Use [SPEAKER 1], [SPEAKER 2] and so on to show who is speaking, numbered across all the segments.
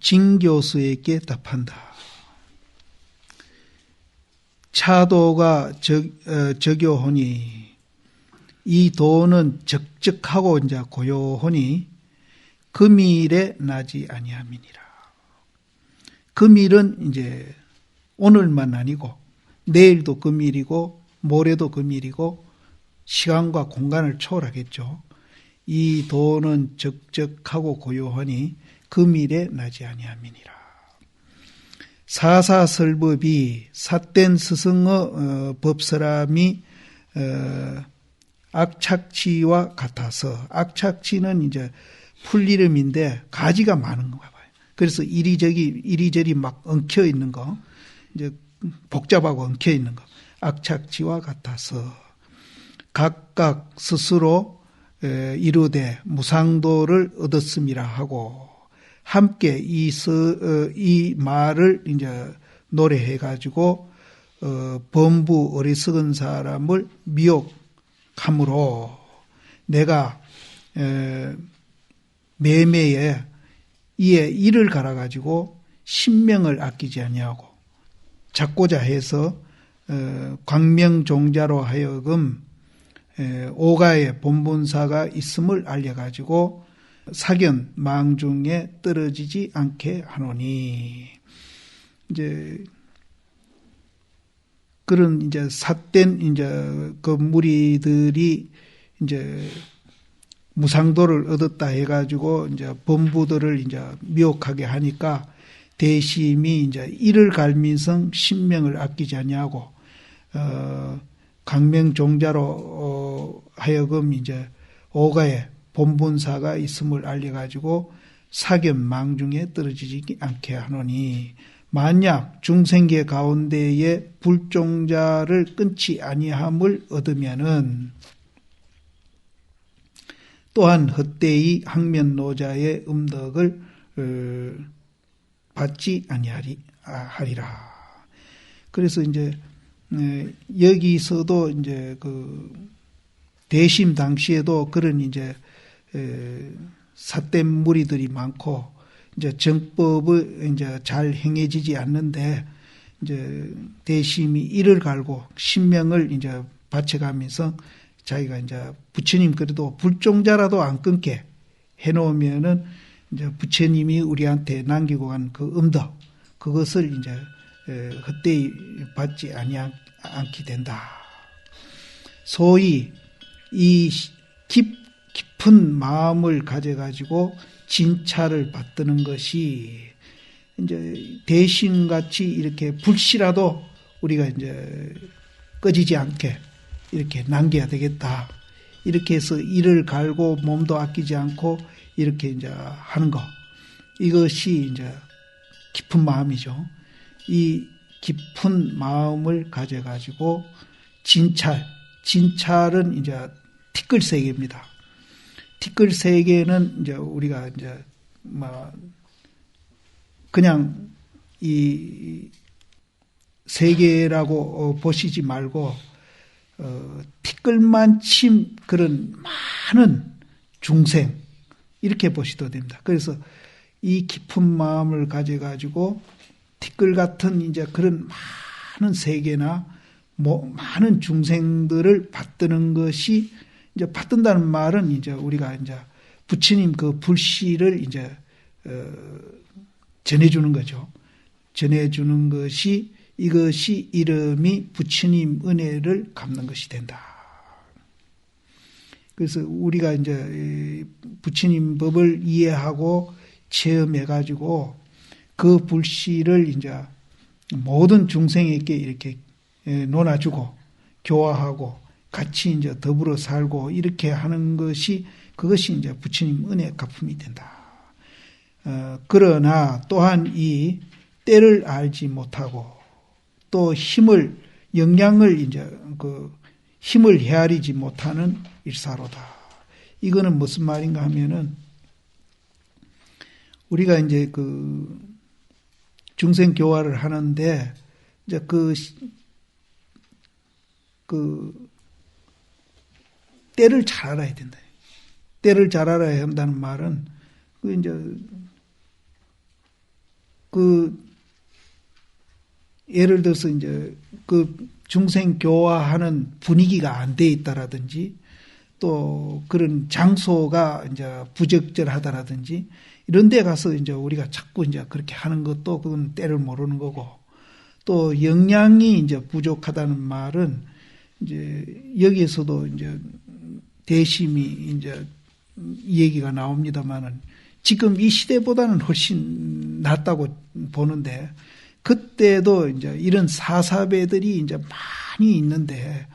[SPEAKER 1] 진 교수에게 답한다. 차도가 적요하니 이 도는 적적하고 이제 고요하니 금일에 나지 아니함이니라. 금일은 이제 오늘만 아니고 내일도 금일이고 모레도 금일이고 시간과 공간을 초월하겠죠. 이 도는 적적하고 고요하니 금일에 나지 아니함이니라. 사사설법이 삿된 스승의 법설함이 악착지와 같아서, 악착지는 이제 풀이름인데 가지가 많은 건가 봐요. 그래서 이리저리 막 엉켜 있는 거, 이제 복잡하고 엉켜 있는 거, 악착지와 같아서 각각 스스로 이루되 무상도를 얻었음이라 하고, 함께 이 말을 이제 노래해가지고 범부 어리석은 사람을 미혹함으로 내가 매매에 이에 이를 갈아가지고 신명을 아끼지 아니하고 잡고자 해서 광명종자로 하여금 오가의 본분사가 있음을 알려가지고 사견 망중에 떨어지지 않게 하노니, 이제 그런 이제 삿된 이제 그 무리들이 이제 무상도를 얻었다 해가지고 이제 범부들을 이제 미혹하게 하니까 대심이 이제 이를 갈미성 신명을 아끼지 아니하고 강명종자로 하여금 이제 오가에 본분사가 있음을 알려가지고 사견 망중에 떨어지지 않게 하노니, 만약 중생계 가운데에 불종자를 끊지 아니함을 얻으면은 또한 헛되이 학면노자의 음덕을 받지 아니하리라. 그래서 이제 여기서도 이제 그 대심 당시에도 그런 이제 삿된 무리들이 많고 이제 정법을 이제 잘 행해지지 않는데 이제 대심이 이를 갈고 신명을 이제 바쳐가면서 자기가 이제 부처님 그래도 불종자라도 안 끊게 해놓으면은 이제 부처님이 우리한테 남기고 간 그 음덕, 그것을 이제 헛되이 받지 않게 된다. 소위 이 깊은 마음을 가져가지고 진찰을 받드는 것이 이제 대신같이 이렇게 불씨라도 우리가 이제 꺼지지 않게 이렇게 남겨야 되겠다. 이렇게 해서 이를 갈고 몸도 아끼지 않고 이렇게 이제 하는 거. 이것이 이제 깊은 마음이죠. 이 깊은 마음을 가져가지고 진찰은 이제 티끌 세계입니다. 티끌 세계는 이제 우리가 이제 그냥 이 세계라고 보시지 말고 티끌만침 그런 많은 중생 이렇게 보시도 됩니다. 그래서 이 깊은 마음을 가져가지고 티끌 같은 이제 그런 많은 세계나 많은 중생들을 받드는 것이 이제 받든다는 말은 이제 우리가 이제 부처님 그 불씨를 이제 전해주는 거죠. 전해주는 것이 이것이 이름이 부처님 은혜를 갚는 것이 된다. 그래서 우리가 이제 부처님 법을 이해하고 체험해가지고 그 불씨를 이제 모든 중생에게 이렇게 논아주고 교화하고 같이 이제 더불어 살고 이렇게 하는 것이 그것이 이제 부처님 은혜 갚음이 된다. 그러나 또한 이 때를 알지 못하고 또 영량을 이제 힘을 헤아리지 못하는 일사로다. 이거는 무슨 말인가 하면은 우리가 이제 그 중생 교화를 하는데 이제 그 때를 잘 알아야 된다. 때를 잘 알아야 한다는 말은 그 이제 예를 들어서 이제 중생 교화하는 분위기가 안 돼 있다라든지 또 그런 장소가 이제 부적절하다라든지 이런 데 가서 이제 우리가 자꾸 이제 그렇게 하는 것도 그건 때를 모르는 거고 또 영양이 이제 부족하다는 말은 이제 여기에서도 이제 대심이 이제 얘기가 나옵니다만은 지금 이 시대보다는 훨씬 낫다고 보는데 그때도 이제 이런 사사배들이 이제 많이 있는데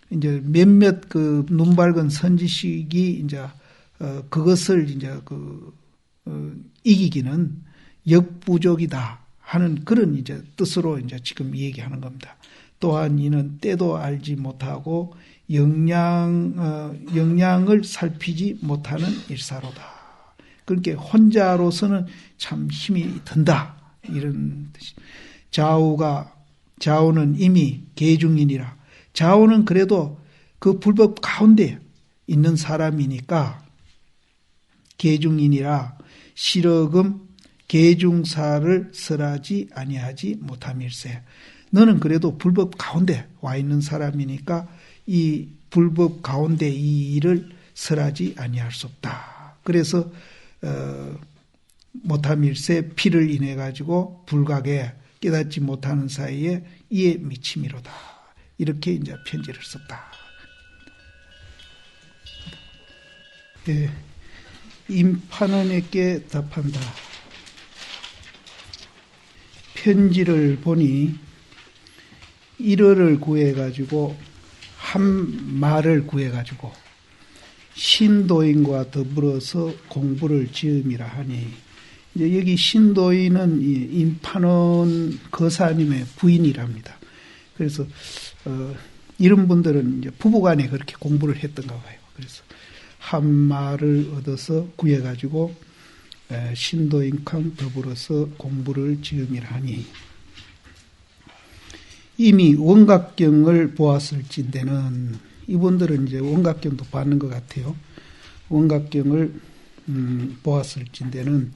[SPEAKER 1] 이제 몇몇 눈 밝은 선지식이 이제 그것을 이제 이기기는 역부족이다 하는 그런 이제 뜻으로 이제 지금 얘기하는 겁니다. 또한 이는 때도 알지 못하고 영양을 살피지 못하는 일사로다. 그러니까 혼자로서는 참 힘이 든다. 이런 뜻이. 좌우는 이미 계중인이라. 좌우는 그래도 그 불법 가운데 있는 사람이니까 계중인이라 실어금 계중사를 설하지 아니하지 못함일세. 너는 그래도 불법 가운데 와 있는 사람이니까 이 불법 가운데 이 일을 설하지 아니할 수 없다. 그래서 못함일세 피를 인해 가지고 불각에 깨닫지 못하는 사이에 이에 미침이로다. 이렇게 이제 편지를 썼다. 네, 임판원에게 답한다. 편지를 보니 일어를 구해가지고 한 말을 구해가지고 신도인과 더불어서 공부를 지음이라 하니 이제 여기 신도인은 임판원 거사님의 부인이랍니다. 그래서 이런 분들은 이제 부부간에 그렇게 공부를 했던가 봐요. 그래서 한 말을 얻어서 구해가지고 신도인과 더불어서 공부를 지음이라 하니 이미 원각경을 보았을진대는 이분들은 이제 원각경도 봤는 것 같아요. 원각경을 보았을진대는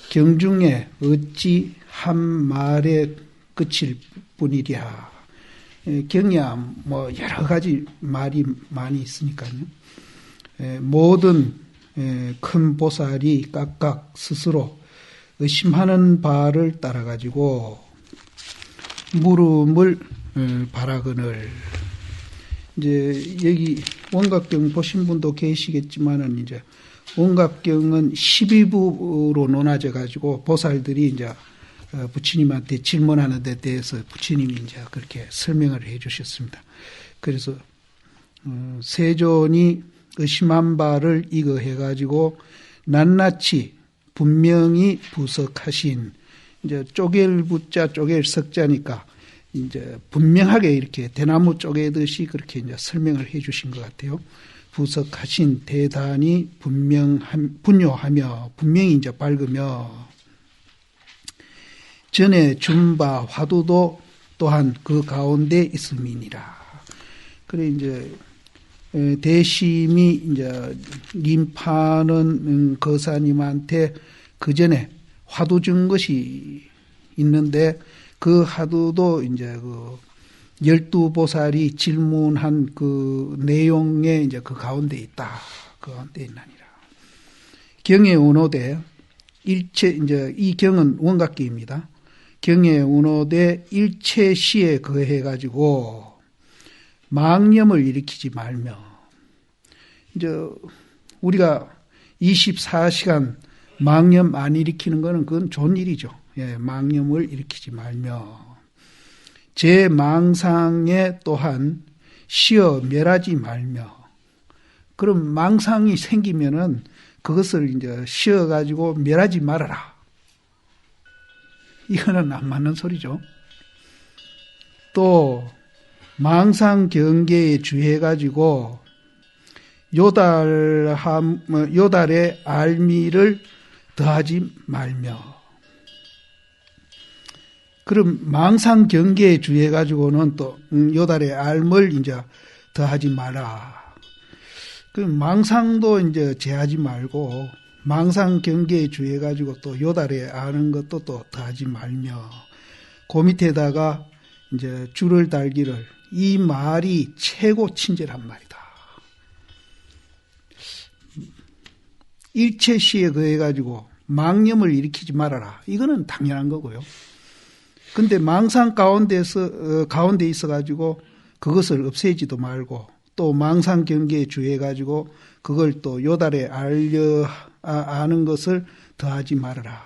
[SPEAKER 1] 경중에 어찌 한 말에 그칠 뿐이랴. 경이야 뭐 여러 가지 말이 많이 있으니까요. 모든 큰 보살이 각각 스스로 의심하는 바를 따라가지고 물음을 바라거늘. 이제 여기 원각경 보신 분도 계시겠지만은 이제 원각경은 12부로 논하져 가지고 보살들이 이제 부처님한테 질문하는 데 대해서 부처님이 이제 그렇게 설명을 해 주셨습니다. 그래서 세존이 의심한 바를 이거 해 가지고 낱낱이 분명히 부석하신 이제 쪼갤 부자 쪼갤 석자니까 이제 분명하게 이렇게 대나무 쪼개듯이 그렇게 이제 설명을 해 주신 것 같아요. 부석하신 대단히 분요하며 분명히 이제 밝으며 전에 준바 화두도 또한 그 가운데 있음이니라. 그래 이제 대심이 이제 림파는 거사님한테 그 전에 화두 준 것이 있는데 그 화두도 이제 12보살이 질문한 그 내용에 이제 그 가운데 있다. 그 가운데 있나니라. 경에 운호대 일체 이제 이 경은 원각기입니다. 경에 운호대 일체시에 거해 가지고 망념을 일으키지 말며 이제 우리가 24시간 망념 안 일으키는 거는 그건 좋은 일이죠. 예, 망념을 일으키지 말며 제 망상에 또한 쉬어 멸하지 말며 그럼 망상이 생기면은 그것을 이제 쉬어 가지고 멸하지 말아라. 이거는 안 맞는 소리죠. 또 망상 경계에 주의해 가지고 요달의 알미를 더하지 말며 그럼 망상 경계에 주의해 가지고는 또 요달의 알을 이제 더하지 마라. 그 망상도 이제 제하지 말고 망상 경계에 주의해가지고 또 요달에 아는 것도 또 더하지 말며, 그 밑에다가 이제 줄을 달기를, 이 말이 최고 친절한 말이다. 일체시에 그해가지고 망념을 일으키지 말아라. 이거는 당연한 거고요. 근데 망상 가운데 있어가지고 그것을 없애지도 말고, 또 망상 경계에 주의해가지고 그걸 또 요달에 아는 것을 더하지 말아라.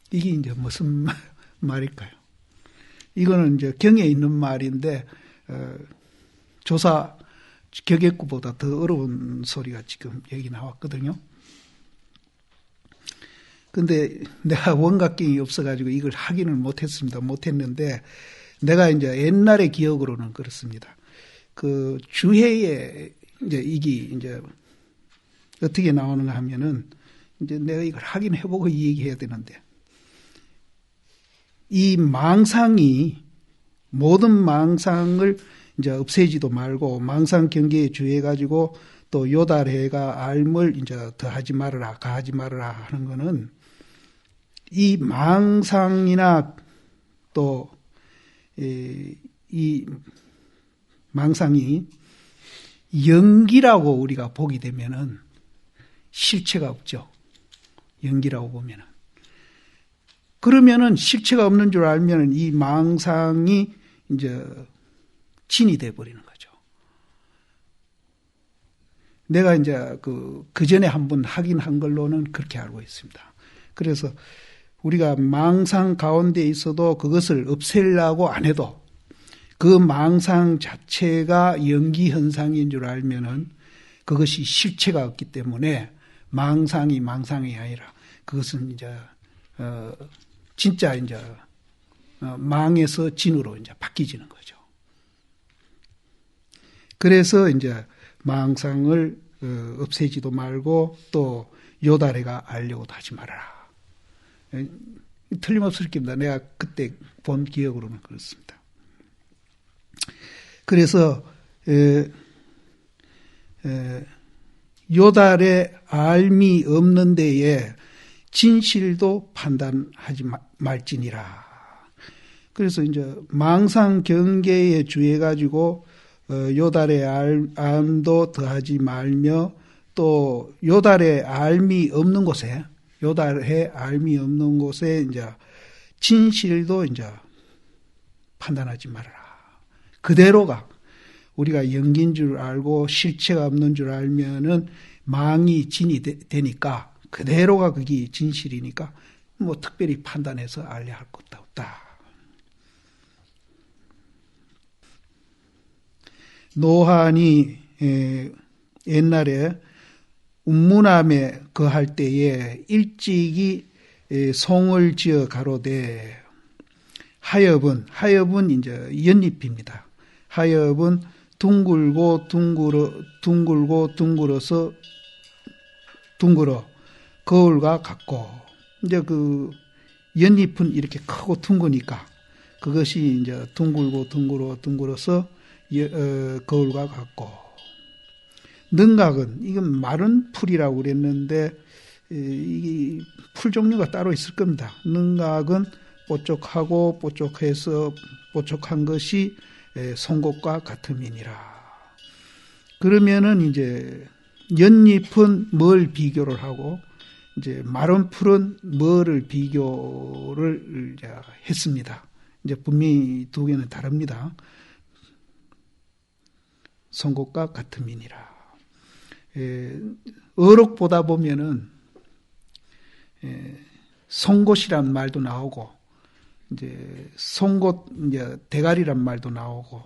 [SPEAKER 1] 이게 이제 무슨 말일까요? 이거는 이제 경에 있는 말인데, 조사 격액구보다 더 어려운 소리가 지금 여기 나왔거든요. 근데 내가 원각경이 없어가지고 이걸 확인을 못했는데, 내가 이제 옛날의 기억으로는 그렇습니다. 그 주해에 이제 이게 어떻게 나오는가 하면은, 이제 내가 이걸 확인해보고 이 얘기해야 되는데, 이 망상이, 모든 망상을 이제 없애지도 말고 망상 경계에 주의해가지고 또 요달해가 알물 이제 더하지 말아라, 가하지 말아라 하는 거는, 이 망상이나 또 이 망상이 연기라고 우리가 보게 되면은 실체가 없죠. 연기라고 보면은. 그러면은 실체가 없는 줄 알면은 이 망상이 이제 진이 돼 버리는 거죠. 내가 이제 그 전에 한번 확인한 걸로는 그렇게 알고 있습니다. 그래서 우리가 망상 가운데 있어도 그것을 없애려고 안 해도 그 망상 자체가 연기 현상인 줄 알면은 그것이 실체가 없기 때문에 망상이 아니라 그것은 이제 진짜 이제 망에서 진으로 이제 바뀌지는 거죠. 그래서 이제 망상을 없애지도 말고 또 요달해가 알려고도 하지 말아라. 틀림없을 겁니다. 내가 그때 본 기억으로는 그렇습니다. 그래서 요달의 알미 없는 데에 진실도 판단하지 말지니라. 그래서 이제 망상 경계에 주의해가지고 요달의 알도 더하지 말며, 또 요달의 알미 없는 곳에, 요달의 알미 없는 곳에 이제 진실도 이제 판단하지 말아라. 그대로가, 우리가 연기인 줄 알고 실체가 없는 줄 알면은 망이 진이 되니까 그대로가 그게 진실이니까 뭐 특별히 판단해서 알려 할 것도 없다. 노한이 옛날에 운무남에 거할 때에 일찍이 송을 지어 가로되, 하엽은 이제 연잎입니다. 하엽은 둥글고 둥글어 거울과 같고, 이제 그 연잎은 이렇게 크고 둥그니까 그것이 이제 둥글어서 거울과 같고, 능각은, 이건 마른 풀이라고 그랬는데 이 풀 종류가 따로 있을 겁니다. 능각은 뽀족하고 뽀족해서 뽀족한 것이 송곳과 같음이니라. 그러면은 이제 연잎은 뭘 비교를 하고 이제 마른 풀은 뭐를 비교를 이제 했습니다. 이제 분명히 두 개는 다릅니다. 송곳과 같음이니라. 어록 보다 보면은 송곳이란 말도 나오고, 이제 송곳 이제 대가리란 말도 나오고,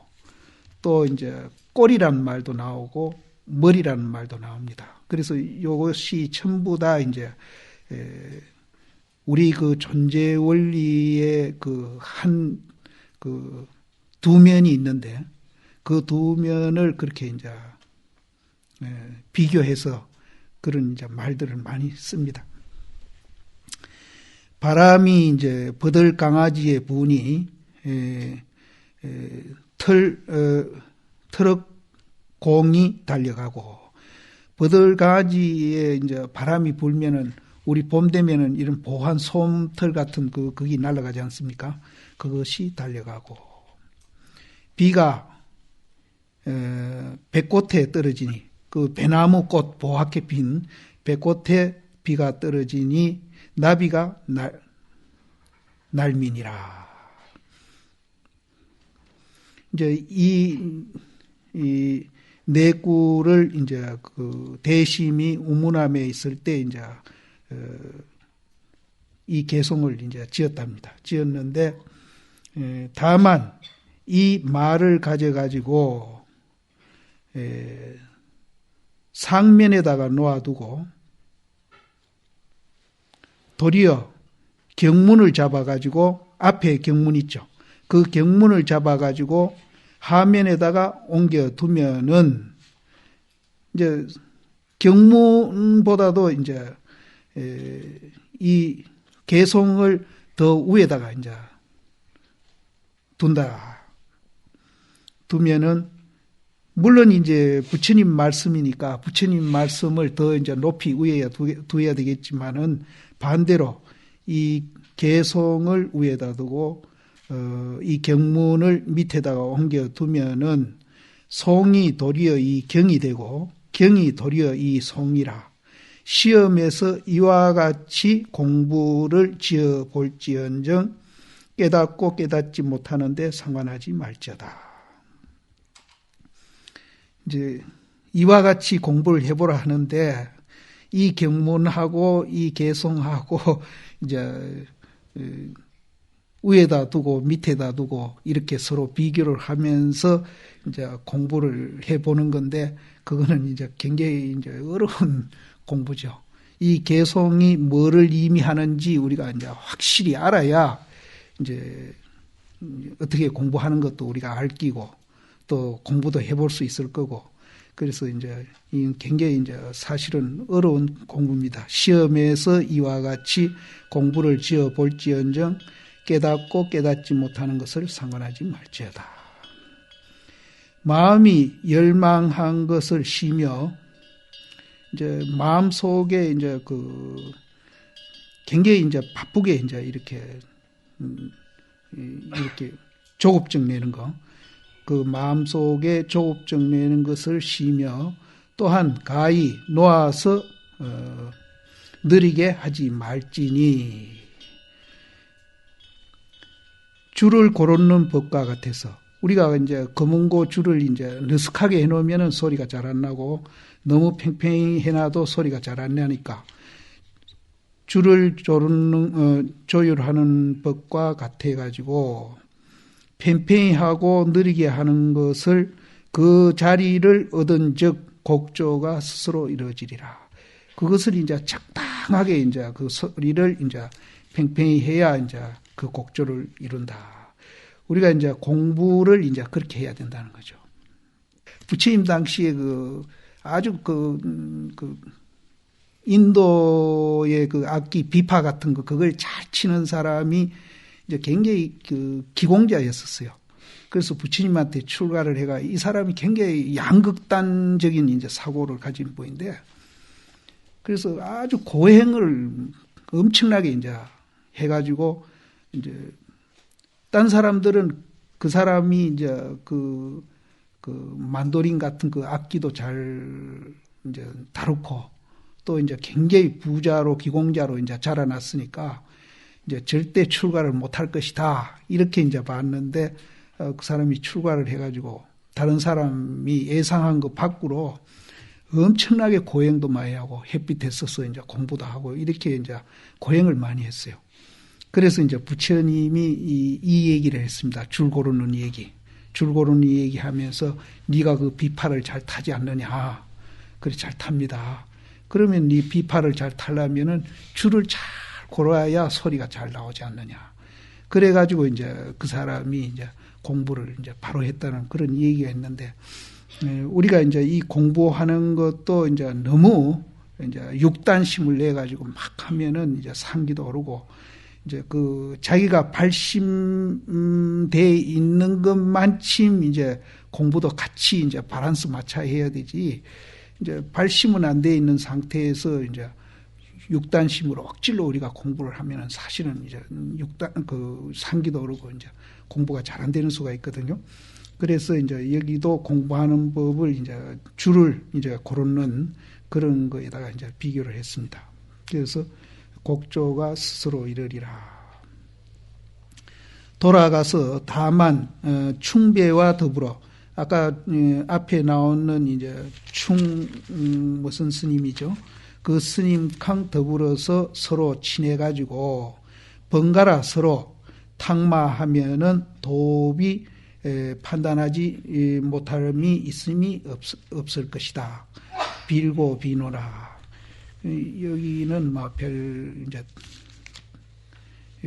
[SPEAKER 1] 또 이제 꼬리란 말도 나오고, 머리라는 말도 나옵니다. 그래서 이것이 전부 다 이제 우리 그 존재 원리의 그 두 면이 있는데, 그 두 면을 그렇게 이제 비교해서 그런 이제 말들을 많이 씁니다. 바람이 이제 버들 강아지의 분이 트럭 공이 달려가고, 버들가지에 이제 바람이 불면은 우리 봄 되면은 이런 보한 솜털 같은 거기 날아가지 않습니까? 그것이 달려가고 비가 배꽃에 떨어지니 그 배나무 꽃 보랗게 핀 배꽃에 비가 떨어지니 나비가 날미니라. 이제 이 내구를 이제 그 대심이 우문함에 있을 때 이제 이 개송을 이제 지었답니다. 지었는데 다만 이 말을 가져가지고 상면에다가 놓아두고 도리어 경문을 잡아가지고 앞에 경문 있죠. 그 경문을 잡아가지고 하면에다가 옮겨두면은 이제 경문보다도 이제 이 개송을 더 위에다가 이제 두면은 물론 이제 부처님 말씀이니까 부처님 말씀을 더 이제 높이 위에 두어야 되겠지만은 반대로 이 개송을 위에다 두고 이 경문을 밑에다가 옮겨 두면은 송이 도리어 이 경이 되고 경이 도리어 이 송이라. 시험에서 이와 같이 공부를 지어 볼지언정 깨닫고 깨닫지 못하는데 상관하지 말지어다. 이제 이와 같이 공부를 해보라 하는데 이 경문하고 이 개송하고 이제 위에다 두고 밑에다 두고 이렇게 서로 비교를 하면서 이제 공부를 해보는 건데 그거는 이제 굉장히 이제 어려운 공부죠. 이 개송이 뭐를 의미하는지 우리가 이제 확실히 알아야 이제 어떻게 공부하는 것도 우리가 알 끼고 또 공부도 해볼 수 있을 거고 그래서 이제 굉장히 이제 사실은 어려운 공부입니다. 시험에서 이와 같이 공부를 지어 볼지언정 깨닫고 깨닫지 못하는 것을 상관하지 말지어다. 마음이 열망한 것을 쉬며 이제 마음 속에 이제 굉장히 이제 바쁘게 이제 이렇게 조급증 내는 거, 그 마음 속에 조급증 내는 것을 쉬며 또한 가히 놓아서 느리게 하지 말지니 줄을 고르는 법과 같아서 우리가 이제 검은고 줄을 이제 느슨하게 해놓으면 소리가 잘 안 나고 너무 팽팽히 해놔도 소리가 잘 안 나니까 줄을 조율하는 법과 같아가지고 팽팽히 하고 느리게 하는 것을 그 자리를 얻은 즉 곡조가 스스로 이루어지리라. 그것을 이제 적당하게 이제 그 소리를 이제 팽팽히 해야 이제 그 곡조를 이룬다. 우리가 이제 공부를 이제 그렇게 해야 된다는 거죠. 부처님 당시에 아주 인도의 그 악기 비파 같은 그걸 잘 치는 사람이 이제 굉장히 기공자였었어요. 그래서 부처님한테 출가를 해가 이 사람이 굉장히 양극단적인 이제 사고를 가진 분인데 그래서 아주 고행을 엄청나게 이제 해가지고 이제 딴 사람들은 그 사람이 이제 그 만도린 같은 그 악기도 잘 이제 다루고 또 이제 굉장히 부자로 기공자로 이제 자라났으니까 이제 절대 출가를 못할 것이다 이렇게 이제 봤는데 그 사람이 출가를 해가지고 다른 사람이 예상한 것 밖으로 엄청나게 고행도 많이 하고 햇빛에 서서 이제 공부도 하고 이렇게 이제 고행을 많이 했어요. 그래서 이제 부처님이 이 얘기를 했습니다. 줄 고르는 얘기. 줄 고르는 얘기 하면서 네가 그 비파를 잘 타지 않느냐. 그래 잘 탑니다. 그러면 네 비파를 잘 타려면은 줄을 잘 고라야 소리가 잘 나오지 않느냐. 그래가지고 이제 그 사람이 이제 공부를 이제 바로 했다는 그런 얘기가 있는데 우리가 이제 이 공부하는 것도 이제 너무 이제 육단심을 내 가지고 막 하면은 이제 상기도 오르고 이제 자기가 발심돼 있는 것만큼 이제 공부도 같이 이제 밸런스 맞춰 해야 되지. 이제 발심은 안 돼 있는 상태에서 이제 육단심으로 억지로 우리가 공부를 하면은 사실은 이제 상기도 오르고 이제 공부가 잘 안 되는 수가 있거든요. 그래서 이제 여기도 공부하는 법을 이제 줄을 이제 고르는 그런 거에다가 이제 비교를 했습니다. 그래서 곡조가 스스로 이르리라. 돌아가서 다만 충배와 더불어 아까 앞에 나오는 이제 무슨 스님이죠? 그 스님랑 더불어서 서로 친해가지고 번갈아 서로 탁마하면은 도비 판단하지 못함이 있음이 없을 것이다. 빌고 비노라. 여기는 이제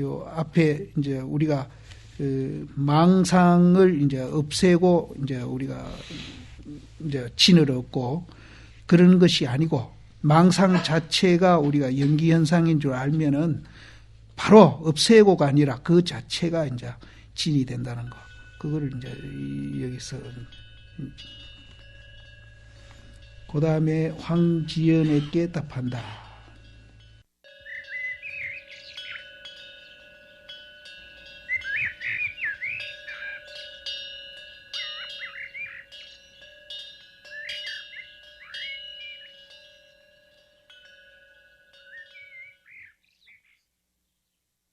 [SPEAKER 1] 요 앞에 이제 우리가 망상을 이제 없애고 이제 우리가 이제 진을 얻고 그런 것이 아니고 망상 자체가 우리가 연기 현상인 줄 알면은 바로 없애고가 아니라 그 자체가 이제 진이 된다는 거. 그거를 이제 여기서 그 다음에 황지연에게 답한다.